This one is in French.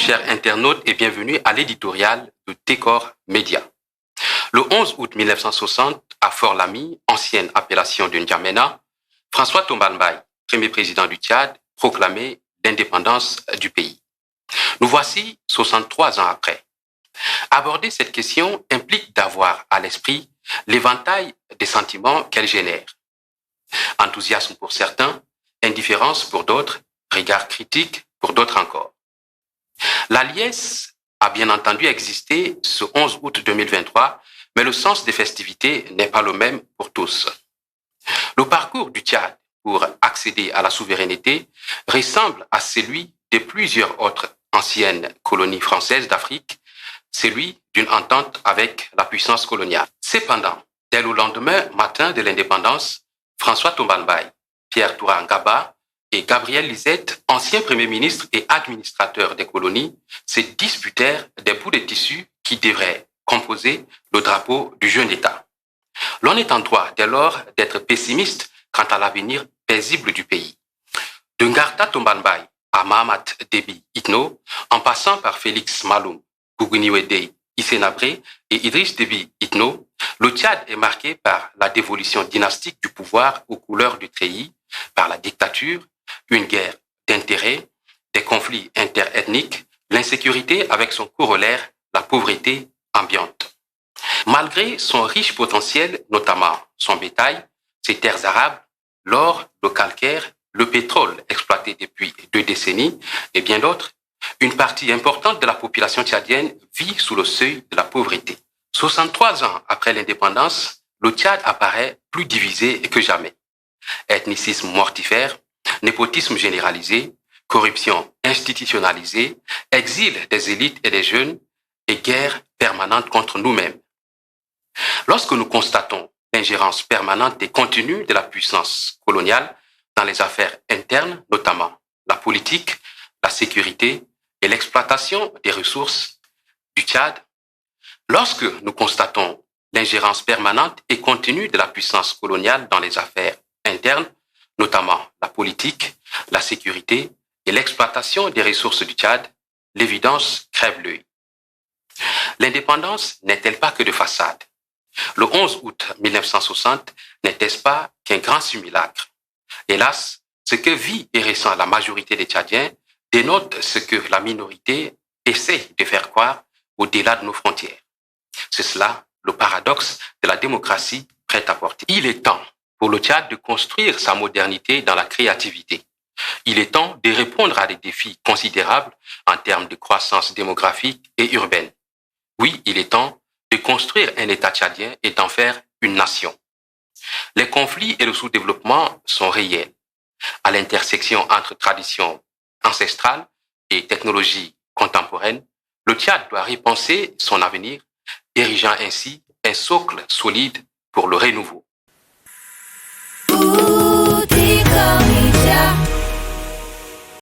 chers internautes, et bienvenue à l'éditorial de Técor Média. Le 11 août 1960, à Fort-Lamy, ancienne appellation de N'Djamena, François Tombal Mbaye, premier président du Tchad, proclamait l'indépendance du pays. Nous voici 63 ans après. Aborder cette question implique d'avoir à l'esprit l'éventail des sentiments qu'elle génère. Enthousiasme pour certains, indifférence pour d'autres, regard critique pour d'autres encore. La liesse a bien entendu existé ce 11 août 2023, mais le sens des festivités n'est pas le même pour tous. Le parcours du Tchad pour accéder à la souveraineté ressemble à celui de plusieurs autres anciennes colonies françaises d'Afrique, celui d'une entente avec la puissance coloniale. Cependant, dès le lendemain matin de l'indépendance, François Tombal Mbaye, Pierre Toura-Ngaba et Gabriel Lisette, anciens premiers ministres et administrateurs des colonies, se disputèrent des bouts de tissu qui devraient composer le drapeau du jeune État. L'on est en droit dès lors d'être pessimiste quant à l'avenir paisible du pays. De Ngarta Tombal Mbaye à Mahamat Déby Itno, en passant par Félix Maloum, Gougouni Issénabré et Idriss Déby Itno, le Tchad est marqué par la dévolution dynastique du pouvoir aux couleurs du treillis, par la dictature, une guerre d'intérêts, des conflits interethniques, l'insécurité avec son corollaire, la pauvreté ambiante. Malgré son riche potentiel, notamment son bétail, ses terres arables, l'or, le calcaire, le pétrole exploité depuis 2 décennies et bien d'autres, une partie importante de la population tchadienne vit sous le seuil de la pauvreté. 63 ans après l'indépendance, le Tchad apparaît plus divisé que jamais. Ethnicisme mortifère, népotisme généralisé, corruption institutionnalisée, exil des élites et des jeunes et guerre permanente contre nous-mêmes. Lorsque nous constatons l'ingérence permanente et continue de la puissance coloniale dans les affaires internes, notamment la politique, la sécurité et l'exploitation des ressources du Tchad, lorsque nous constatons l'ingérence permanente et continue de la puissance coloniale dans les affaires internes, notamment la politique, la sécurité et l'exploitation des ressources du Tchad, l'évidence crève l'œil. L'indépendance n'est-elle pas que de façade? Le 11 août 1960 n'était-ce pas qu'un grand simulacre? Hélas, ce que vit et ressent la majorité des Tchadiens dénote ce que la minorité essaie de faire croire au-delà de nos frontières. C'est cela le paradoxe de la démocratie prête à porter. Il est temps pour le Tchad de construire sa modernité dans la créativité. Il est temps de répondre à des défis considérables en termes de croissance démographique et urbaine. Oui, il est temps de construire un État tchadien et d'en faire une nation. Les conflits et le sous-développement sont réels. À l'intersection entre traditions ancestrales et technologies contemporaines, le Tchad doit repenser son avenir, érigeant ainsi un socle solide pour le renouveau. Técor Média.